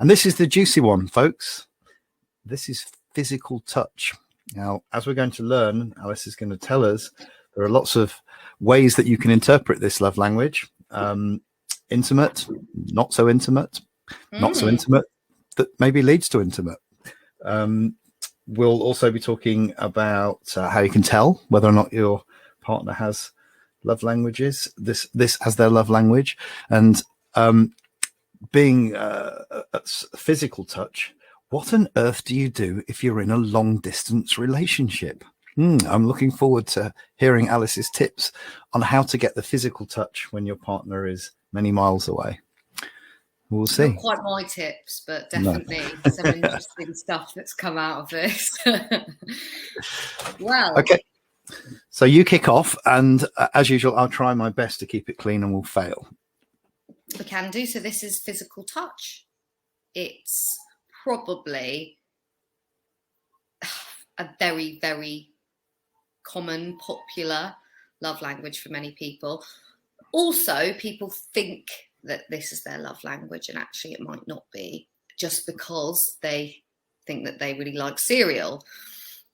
And this is the juicy one, folks. This is physical touch. Now, as we're going to learn, Alice is going to tell us there are lots of ways that you can interpret this love language. Intimate, not so intimate, not so intimate, that maybe leads to intimate. We'll also be talking about how you can tell whether or not your partner has love languages, this as their love language. And being physical touch, what on earth do you do if you're in a long distance relationship? I'm looking forward to hearing Alice's tips on how to get the physical touch when your partner is many miles away. We'll see. Not quite my tips, but definitely some interesting stuff that's come out of this. Well, okay. So you kick off, and as usual, I'll try my best to keep it clean, and we'll fail. We can do. So this is physical touch. It's probably a very, very common, popular love language for many people. Also, people think that this is their love language, and actually it might not be, just because they think that they really like cereal.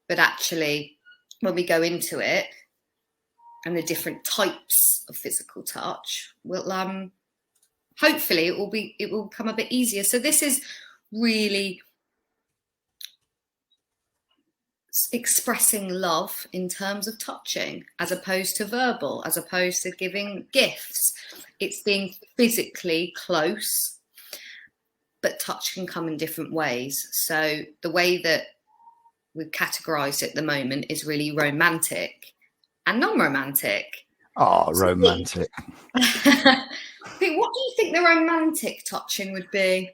But actually, when we go into it and the different types of physical touch, we'll hopefully it will become a bit easier. So this is really expressing love in terms of touching, as opposed to verbal, as opposed to giving gifts. It's being physically close, but touch can come in different ways. So the way that we've categorized it at the moment is really romantic and non-romantic. Oh, romantic. Pete, what do you think the romantic touching would be?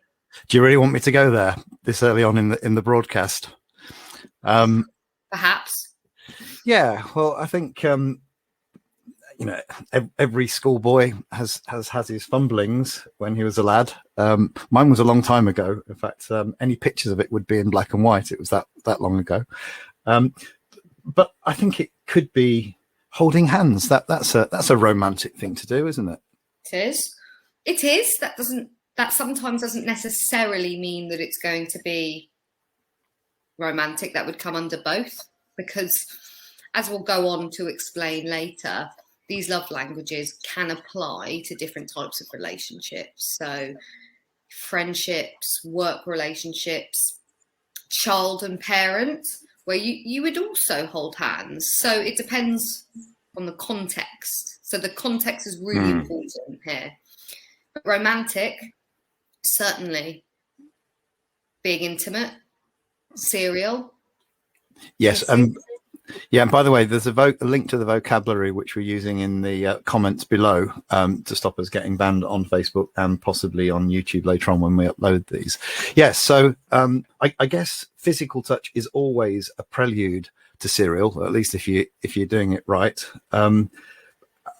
Do you really want me to go there this early on in the broadcast? Perhaps. Yeah, well, I think every schoolboy has had his fumblings when he was a lad. Mine was a long time ago. In fact, any pictures of it would be in black and white. It was that long ago. But I think it could be holding hands. That's a romantic thing to do, isn't it? It is. That sometimes doesn't necessarily mean that it's going to be romantic. That would come under both, because, as we'll go on to explain later, these love languages can apply to different types of relationships. So friendships, work relationships, child and parent, where you would also hold hands. So it depends on the context. So the context is really important here. But romantic, certainly being intimate, serial. Yes. Yeah, and by the way, there's a link to the vocabulary which we're using in the comments below to stop us getting banned on Facebook and possibly on YouTube later on when we upload these. Yes, so I guess physical touch is always a prelude to serial, at least if you're doing it right.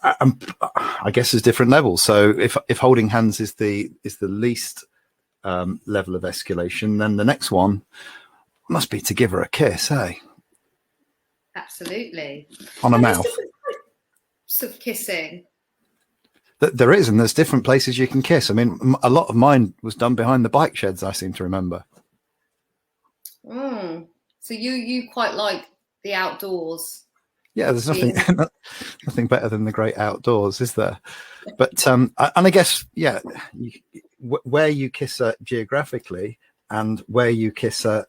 I guess there's different levels. So if holding hands is the least level of escalation, then the next one must be to give her a kiss, hey? Absolutely. On a mouth. Of kissing. There is, and there's different places you can kiss. I mean, a lot of mine was done behind the bike sheds, I seem to remember. So you quite like the outdoors. Yeah, there's nothing better than the great outdoors, is there? But and I guess, yeah, where you kiss her geographically and where you kiss her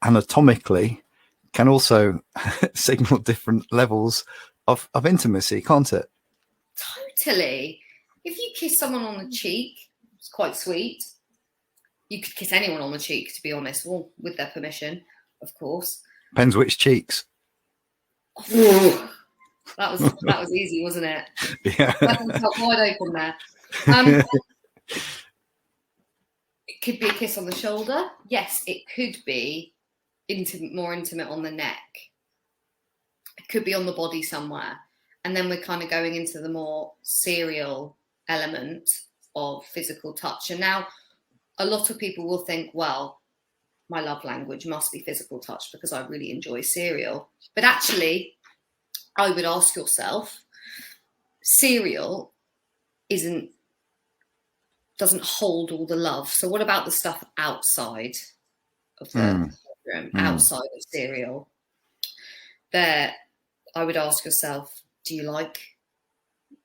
anatomically can also signal different levels of intimacy, can't it? Totally. If you kiss someone on the cheek, it's quite sweet. You could kiss anyone on the cheek, to be honest, well, with their permission, of course. Depends which cheeks. Oh, that was easy, wasn't it? Yeah. That felt wide open there. It could be a kiss on the shoulder. Yes, it could be more intimate on the neck. It could be on the body somewhere. And then we're kind of going into the more serial element of physical touch. And now a lot of people will think, well, my love language must be physical touch because I really enjoy cereal. But actually, I would ask yourself, cereal isn't doesn't hold all the love. So what about the stuff outside of the bedroom, outside of cereal? There, I would ask yourself, do you like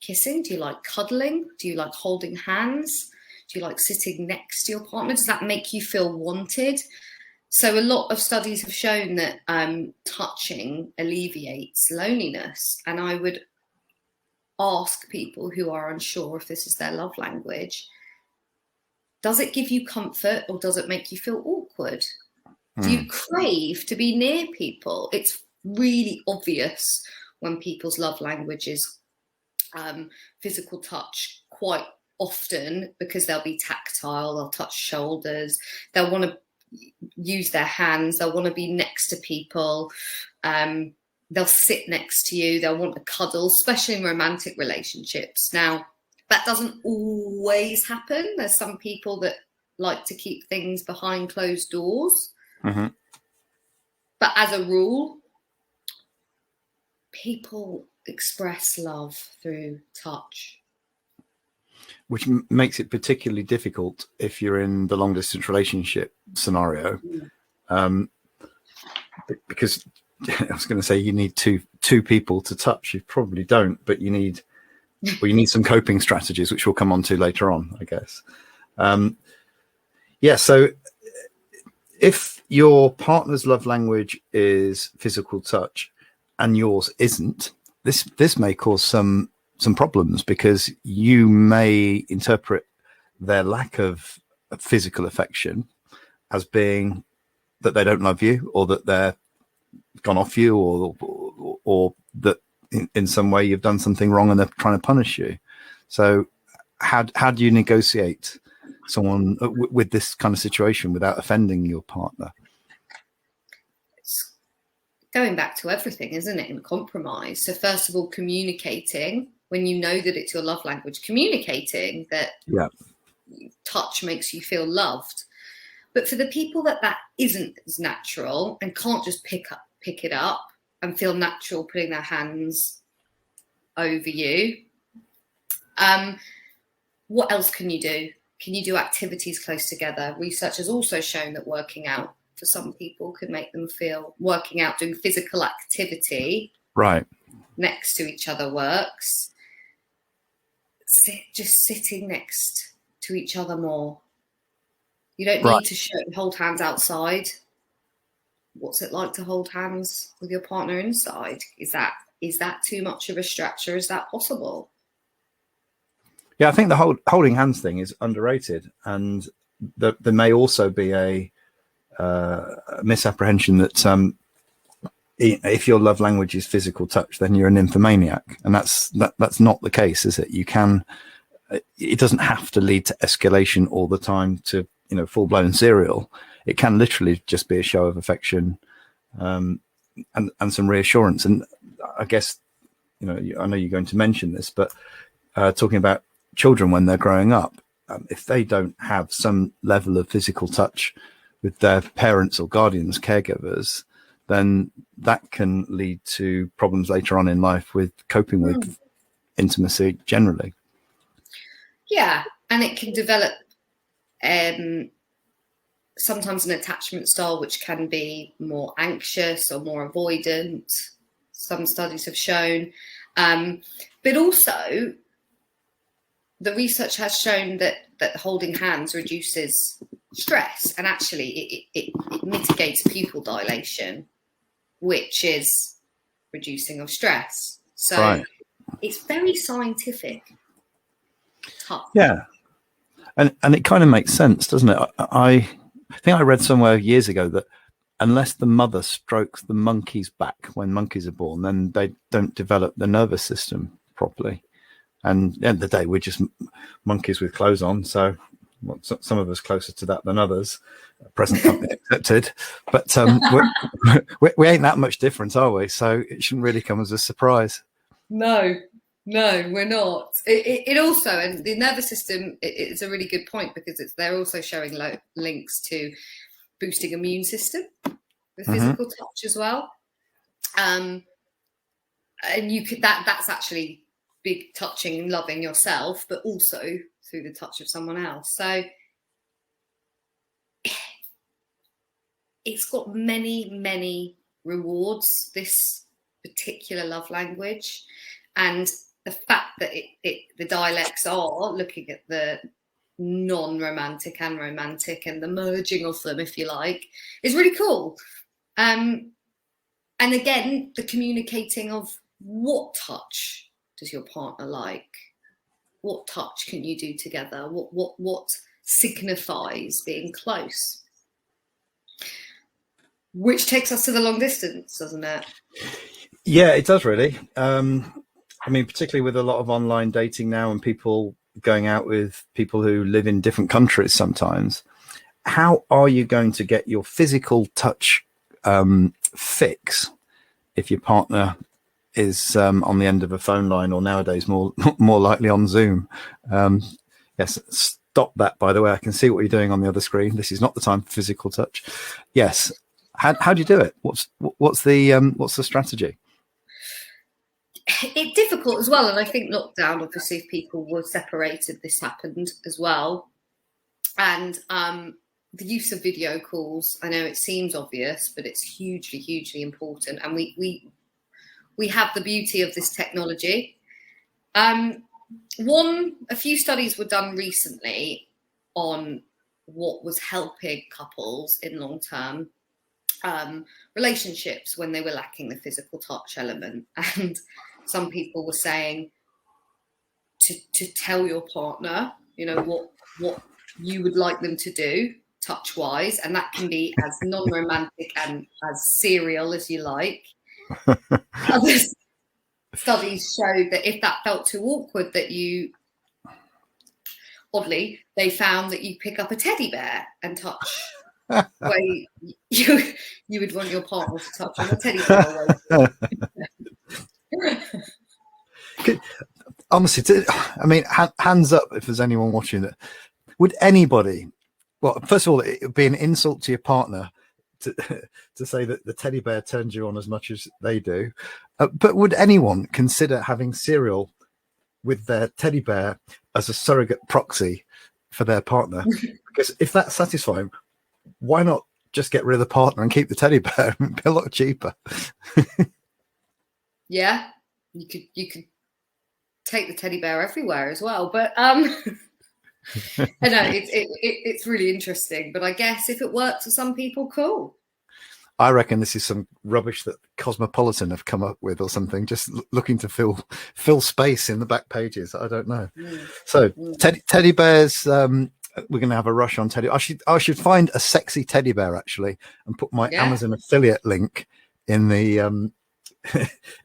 kissing? Do you like cuddling? Do you like holding hands? Do you like sitting next to your partner? Does that make you feel wanted? So a lot of studies have shown that touching alleviates loneliness. And I would ask people who are unsure if this is their love language, does it give you comfort or does it make you feel awkward? Do you crave to be near people? It's really obvious when people's love language is physical touch quite often, because they'll be tactile, they'll touch shoulders, they'll want to use their hands, they'll want to be next to people, they'll sit next to you, they'll want to cuddle, especially in romantic relationships. Now, that doesn't always happen. There's some people that like to keep things behind closed doors. But as a rule, people express love through touch. Which makes it particularly difficult if you're in the long distance relationship scenario, because I was going to say you need two people to touch. You probably don't, but you need some coping strategies, which we'll come on to later on, I guess. So if your partner's love language is physical touch and yours isn't, this may cause some problems, because you may interpret their lack of physical affection as being that they don't love you, or that they're gone off you, or that in some way you've done something wrong and they're trying to punish you. So how do you negotiate someone with this kind of situation without offending your partner? It's going back to everything, isn't it, in compromise. So first of all, communicating. When you know that it's your love language, communicating that touch makes you feel loved. But for the people that isn't as natural and can't just pick it up and feel natural putting their hands over you, what else can you do? Can you do activities close together? Research has also shown that working out for some people could make them feel working out, doing physical activity next to each other works. Just sitting next to each other more. You don't need to hold hands outside. What's it like to hold hands with your partner inside? Is that too much of a stretch, or is that possible? Yeah, I think the holding hands thing is underrated, and there may also be a misapprehension that if your love language is physical touch, then you're a nymphomaniac, and that's not the case, is it? It doesn't have to lead to escalation all the time to full-blown serial. It can literally just be a show of affection and some reassurance. And I guess I know you're going to mention this, but talking about children when they're growing up, if they don't have some level of physical touch with their parents or guardians, caregivers, then that can lead to problems later on in life with coping with intimacy generally. Yeah, and it can develop sometimes an attachment style which can be more anxious or more avoidant. Some studies have shown. But also, the research has shown that holding hands reduces stress, and actually it mitigates pupil dilation, which is reducing of stress. So it's very scientific. Yeah. And it kind of makes sense, doesn't it? I think I read somewhere years ago that unless the mother strokes the monkey's back when monkeys are born, then they don't develop the nervous system properly. And at the end of the day, we're just monkeys with clothes on. So some of us closer to that than others, present company accepted. But we ain't that much different, are we? So it shouldn't really come as a surprise. No, we're not. It also, and the nervous system, it's a really good point, because they're also showing links to boosting immune system with physical touch as well. And you could that's actually big touching and loving yourself, but also through the touch of someone else. So it's got many, many rewards, this particular love language. And the fact that the dialects are looking at the non-romantic and romantic and the merging of them, if you like, is really cool. And again, the communicating of what touch does your partner like? What touch can you do together? What signifies being close? Which takes us to the long distance, doesn't it? Yeah, it does really. I mean, particularly with a lot of online dating now and people going out with people who live in different countries sometimes, how are you going to get your physical touch fix if your partner is on the end of a phone line, or nowadays more likely on Zoom? Yes, stop that, by the way. I can see what you're doing on the other screen. This is not the time for physical touch. Yes. How do you do it? What's the strategy? It's difficult as well, and I think lockdown, obviously, if people were separated, this happened as well. And the use of video calls, I know it seems obvious, but it's hugely, hugely important. And we have the beauty of this technology. A few studies were done recently on what was helping couples in long-term relationships when they were lacking the physical touch element. And some people were saying to tell your partner, you know, what you would like them to do touch wise, and that can be as non-romantic and as serial as you like. Other studies showed that if that felt too awkward, that they found that you pick up a teddy bear and touch where you would want your partner to touch on a teddy bear. Honestly, I mean, hands up if there's anyone watching that. Would anybody, well, first of all, it would be an insult to your partner to say that the teddy bear turns you on as much as they do. But would anyone consider having cereal with their teddy bear as a surrogate proxy for their partner? Because if that's satisfying, why not just get rid of the partner and keep the teddy bear? It'd be a lot cheaper. Yeah, you could take the teddy bear everywhere as well. But I know it's really interesting. But I guess if it works for some people, cool. I reckon this is some rubbish that Cosmopolitan have come up with or something, just looking to fill space in the back pages. I don't know. So teddy bears. We're going to have a rush on teddy. I should find a sexy teddy bear actually and put my Amazon affiliate link in the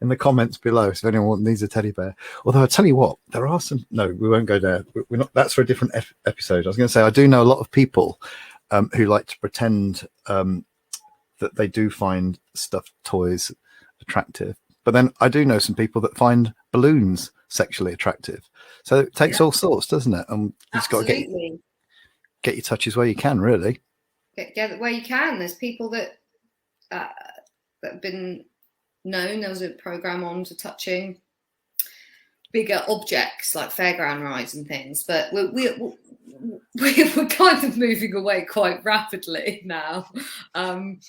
in the comments below. So if anyone needs a teddy bear, although I tell you what, there are some. No, we won't go there. We're not. That's for a different episode. I was going to say I do know a lot of people who like to pretend that they do find stuffed toys attractive, but then I do know some people that find balloons sexually attractive. So it takes all sorts, doesn't it? And you just got to get your touches where you can, really. Get where you can. There's people that have been known. There was a program on to touching bigger objects like fairground rides and things, but we're kind of moving away quite rapidly now. The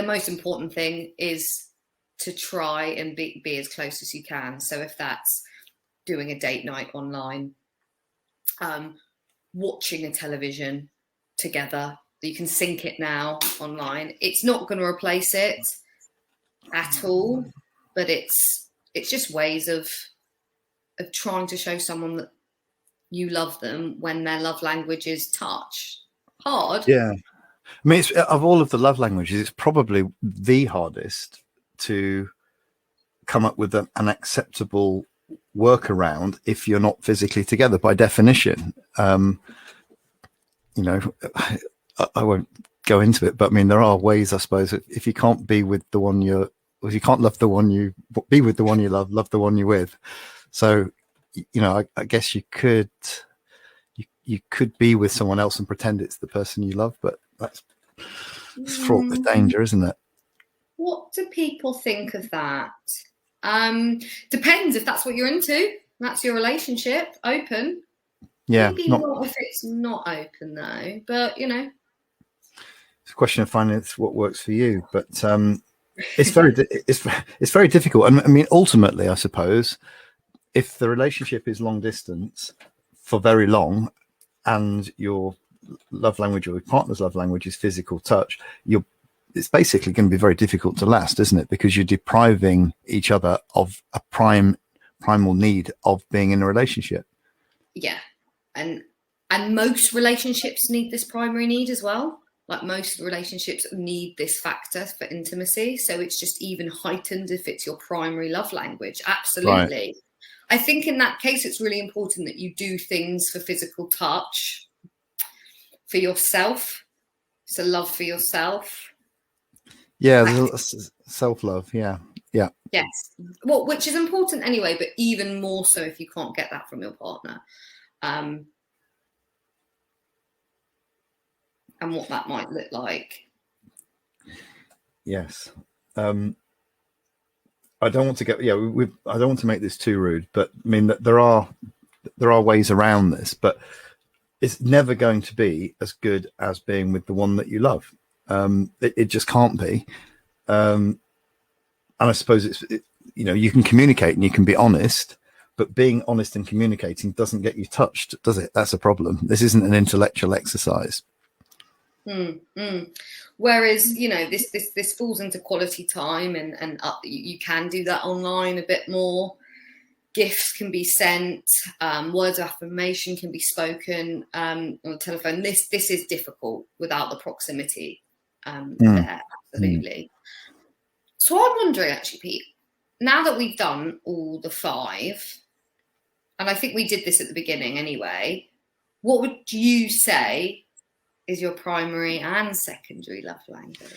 most important thing is to try and be as close as you can. So if that's doing a date night online, watching a television together, you can sync it now online. It's not going to replace it at all, but it's just ways of trying to show someone that you love them when their love language is touch. Hard. Yeah. I mean, of all of the love languages, it's probably the hardest to come up with an acceptable workaround if you're not physically together by definition. You know, I won't go into it, but I mean, there are ways, I suppose, if you can't be with the one if you can't love the one be with the one you love the one you're with. So, you know, I guess you could be with someone else and pretend it's the person you love, but it's fraught with danger, isn't it? What do people think of that? Depends if that's what you're into. That's your relationship. Open. Yeah, Maybe not if it's not open though, but you know. It's a question of finding what works for you, but it's very difficult. And I mean, ultimately, I suppose, if the relationship is long distance for very long, and your love language or your partner's love language is physical touch, it's basically going to be very difficult to last, isn't it? Because you're depriving each other of a primal need of being in a relationship. Yeah, and most relationships need this primary need as well. Like most relationships need this factor for intimacy, so it's just even heightened if it's your primary love language. Absolutely. Right. I think in that case, it's really important that you do things for physical touch for yourself. So love for yourself. Yeah, self-love. Yeah. Yes. Well, which is important anyway, but even more so if you can't get that from your partner. And what that might look like. Yes. I don't want to get, I don't want to make this too rude, but I mean that there are ways around this, but it's never going to be as good as being with the one that you love. It just can't be. And I suppose you can communicate and you can be honest, but being honest and communicating doesn't get you touched, does it? That's a problem. This isn't an intellectual exercise. Whereas, this falls into quality time and you can do that online a bit more. Gifts can be sent, words of affirmation can be spoken on the telephone. This is difficult without the proximity there, absolutely. So I'm wondering, actually, Pete, now that we've done all the 5, and I think we did this at the beginning anyway, what would you say is your primary and secondary love language?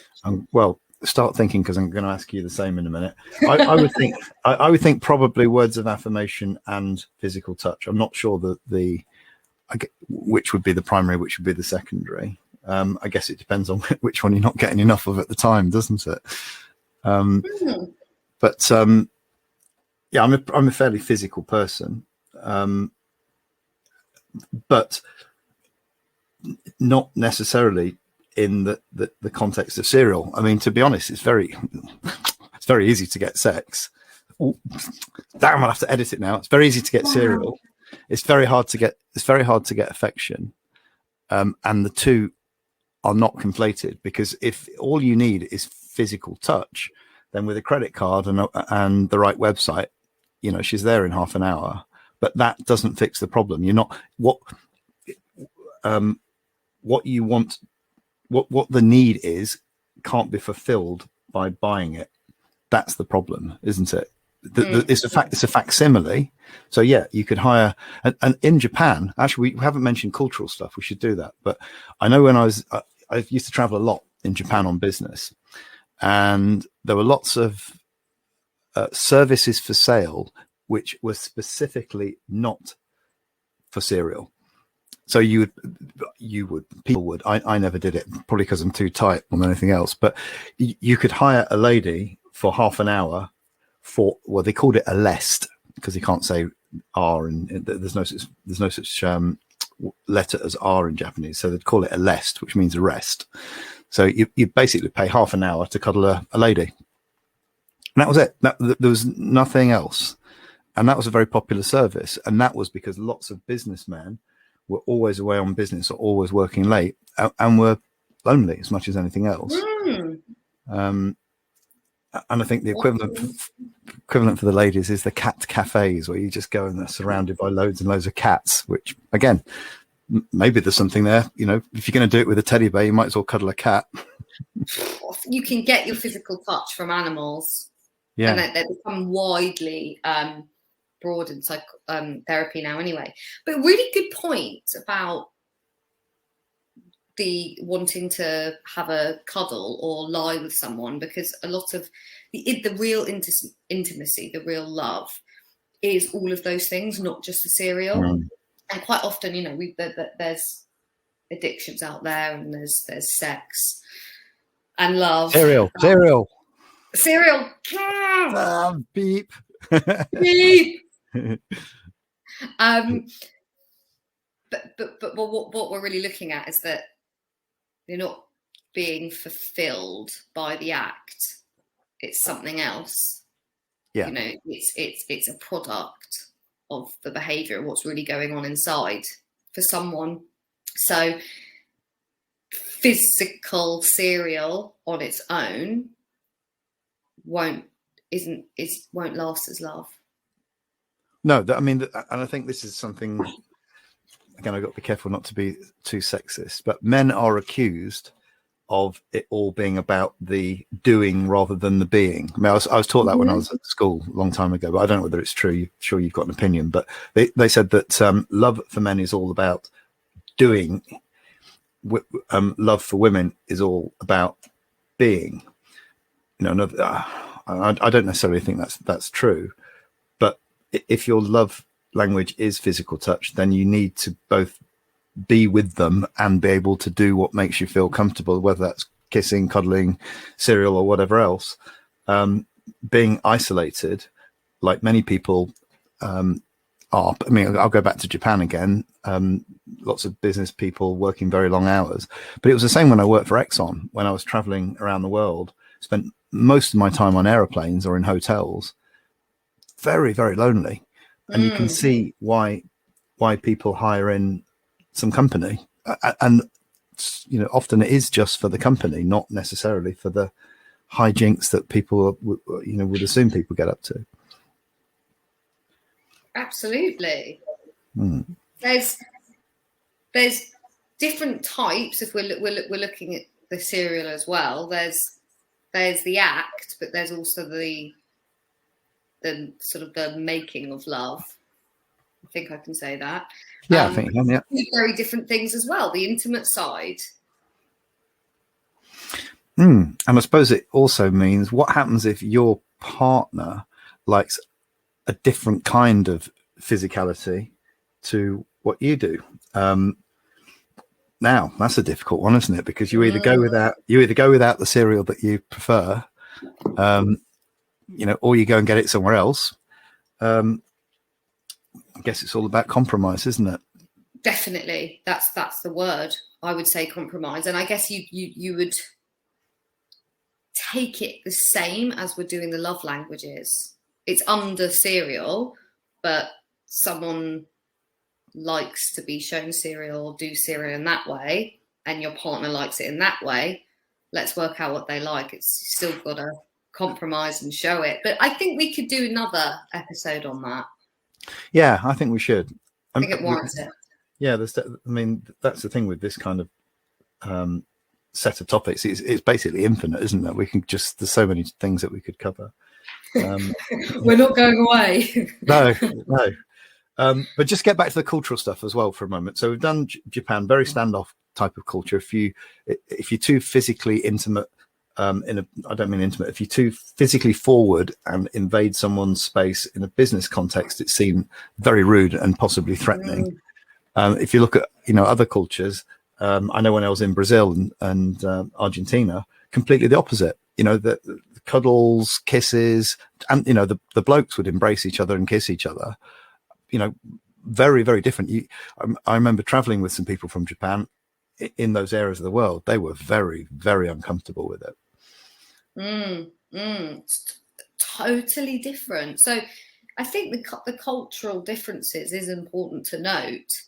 Well, start thinking, because I'm going to ask you the same in a minute. I would think I would think probably words of affirmation and physical touch. I'm not sure that which would be the primary, which would be the secondary. I guess it depends on which one you're not getting enough of at the time, doesn't it? But yeah, I'm a fairly physical person, but not necessarily in the context of serial. I mean, to be honest, it's very easy to get sex. Ooh, damn, I'll have to edit it now. It's very easy to get serial. It's very hard to get affection, and the two are not conflated, because if all you need is physical touch, then with a credit card and the right website, she's there in half an hour. But that doesn't fix the problem. You're not what you want. What the need is can't be fulfilled by buying it. That's the problem, isn't it? It's a facsimile. So yeah, you could hire. And in Japan, actually, we haven't mentioned cultural stuff. We should do that. But I know when I used to travel a lot in Japan on business, and there were lots of services for sale which were specifically not for serial. So people would. I never did it, probably because I'm too tight on anything else. But you could hire a lady for half an hour for, well, they called it a lest, because you can't say R, and there's no such letter as R in Japanese. So they'd call it a lest, which means a rest. So you basically pay half an hour to cuddle a lady. And that was it. There was nothing else. And that was a very popular service. And that was because lots of businessmen were always away on business or always working late and were lonely as much as anything else. And I think the equivalent for the ladies is the cat cafes, where you just go and they're surrounded by loads and loads of cats, which, again, maybe there's something there. If you're going to do it with a teddy bear, you might as well cuddle a cat. You can get your physical touch from animals. Yeah. And they become widely broad in therapy now anyway. But really good point about the wanting to have a cuddle or lie with someone, because a lot of the real intimacy, the real love, is all of those things, not just the serial. And quite often, there's addictions out there, and there's sex and love. Serial. Beep. Beep. But what we're really looking at is that you're not being fulfilled by the act. It's something else. Yeah. You know, it's a product of the behavior and what's really going on inside for someone. So physical cereal on its own won't last as love. No, I mean, and I think this is something, again, I've got to be careful not to be too sexist, but men are accused of it all being about the doing rather than the being. I mean, I was taught that when I was at school a long time ago, but I don't know whether it's true. Sure, you've got an opinion, but they said that love for men is all about doing. Love for women is all about being. You know, I don't necessarily think that's true, but if your love language is physical touch, then you need to both be with them and be able to do what makes you feel comfortable, whether that's kissing, cuddling, cereal, or whatever else. Being isolated, like many people are. I mean, I'll go back to Japan again. Lots of business people working very long hours, but it was the same when I worked for Exxon. When I was traveling around the world, spent most of my time on aeroplanes or in hotels. Very, very lonely, and you can see why people hire in some company, and you know, often it is just for the company, not necessarily for the hijinks that people would assume people get up to. Absolutely. There's different types. If we're looking at the serial as well, there's the act, but there's also the sort of the making of love. I think I can say that. Yeah, I think you can, yeah. Very different things as well. The intimate side. And I suppose it also means what happens if your partner likes a different kind of physicality to what you do. Now that's a difficult one, isn't it? Because you either go without the cereal that you prefer, or you go and get it somewhere else. I guess it's all about compromise, isn't it? Definitely, that's the word. I would say compromise, and I guess you would take it the same as we're doing the love languages. It's under cereal, but someone likes to be shown cereal, do cereal in that way, and your partner likes it in that way. Let's work out what they like. It's still got to compromise and show it. But I think we could do another episode on that. Yeah, I think we should. I think it warrants it. Yeah, I mean, that's the thing with this kind of set of topics. It's basically infinite, isn't it? There's so many things that we could cover. We're not going away. No. But just get back to the cultural stuff as well for a moment. So we've done Japan, very standoff type of culture. If you're too physically intimate, I don't mean intimate. If you're too physically forward and invade someone's space in a business context, it seemed very rude and possibly threatening. If you look at other cultures, I know when I was in Brazil and Argentina, completely the opposite. The cuddles, kisses, and the blokes would embrace each other and kiss each other. Very, very different. I remember traveling with some people from Japan in those areas of the world. They were very, very uncomfortable with it. It's totally different. So I think the cultural differences is important to note,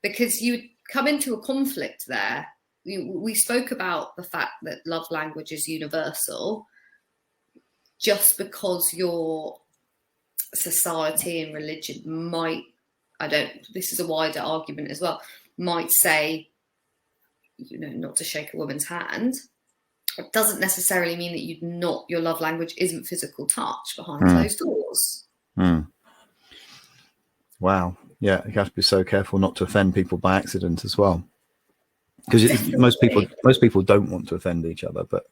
because you come into a conflict there. We spoke about the fact that love language is universal. Just because your society and religion this is a wider argument as well, might say, not to shake a woman's hand, it doesn't necessarily mean that your love language isn't physical touch behind closed doors. Wow. Yeah, you have to be so careful not to offend people by accident as well, because most people don't want to offend each other. But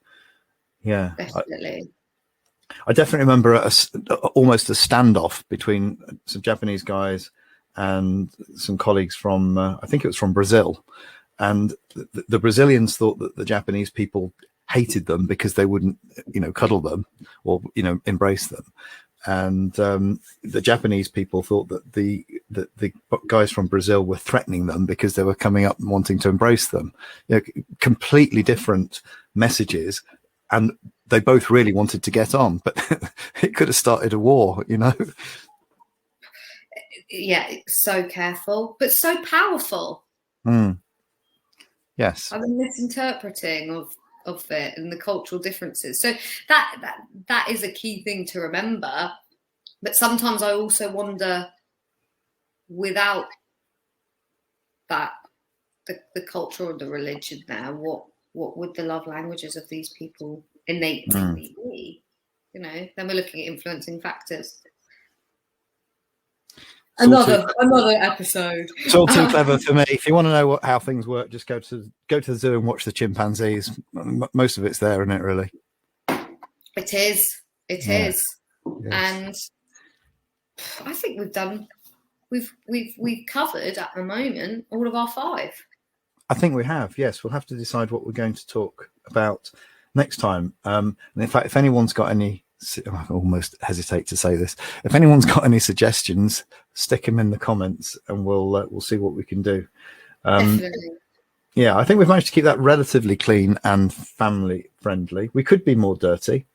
yeah, definitely. I definitely remember almost a standoff between some Japanese guys and some colleagues from I think it was from Brazil, and the Brazilians thought that the Japanese people hated them because they wouldn't cuddle them or embrace them, and the Japanese people thought that the guys from Brazil were threatening them because they were coming up and wanting to embrace them. Completely different messages, and they both really wanted to get on, but it could have started a war, Yeah, so careful, but so powerful. Yes. I'm misinterpreting of it and the cultural differences. So that is a key thing to remember. But sometimes I also wonder, without that, the culture or the religion now, what would the love languages of these people innately be? Then we're looking at influencing factors. Another episode. It's all too clever for me. If you want to know how things work, just go to the zoo and watch the chimpanzees. Most of it's there, isn't it? Really, it is. It is. Yes. And I think we've covered at the moment all of our 5. I think we have. Yes, we'll have to decide what we're going to talk about next time. And in fact, if anyone's got any, I almost hesitate to say this, if anyone's got any suggestions, stick them in the comments, and we'll see what we can do. Definitely. Yeah, I think we've managed to keep that relatively clean and family friendly. We could be more dirty.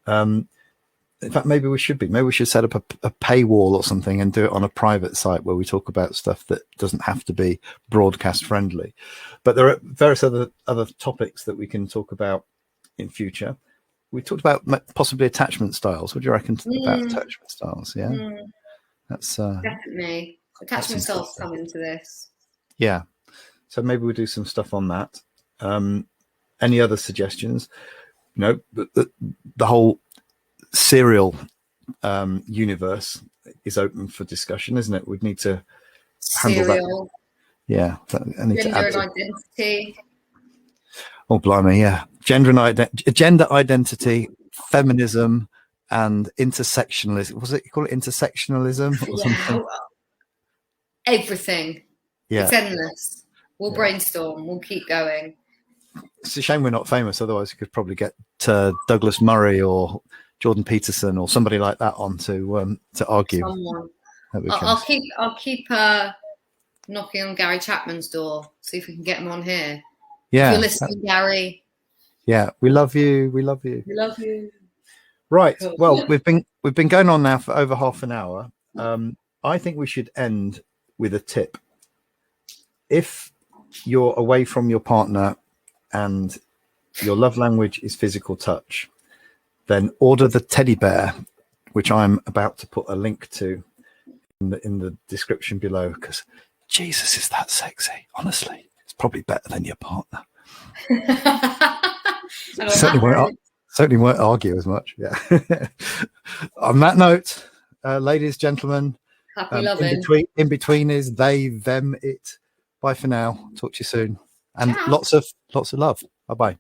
In fact, maybe we should be. Maybe we should set up a paywall or something and do it on a private site where we talk about stuff that doesn't have to be broadcast friendly. But there are various other topics that we can talk about in future. We talked about possibly attachment styles. What do you reckon about attachment styles? Yeah, that's definitely attachment styles come into this. Yeah, so maybe we'll do some stuff on that. Any other suggestions? The whole serial universe is open for discussion, isn't it? We'd need to handle that. Yeah, I need gender to and identity. Oh, blimey, yeah. Gender identity, feminism, and intersectionalism. Was it, you call it intersectionalism or something? Everything. Yeah. It's endless. We'll brainstorm. We'll keep going. It's a shame we're not famous. Otherwise, we could probably get Douglas Murray or Jordan Peterson or somebody like that on to argue. Someone. I'll keep knocking on Gary Chapman's door. See if we can get him on here. Yeah. If you're listening, Gary. Yeah, we love you. We love you. We love you. Right. Well, we've been going on now for over half an hour. I think we should end with a tip. If you're away from your partner and your love language is physical touch, then order the teddy bear, which I'm about to put a link to in the description below, because Jesus, is that sexy? Honestly, it's probably better than your partner. Certainly won't argue as much. Yeah. On that note, ladies, gentlemen, happy loving. In between is they, them, it. Bye for now. Talk to you soon, and Ciao. lots of love. Bye bye.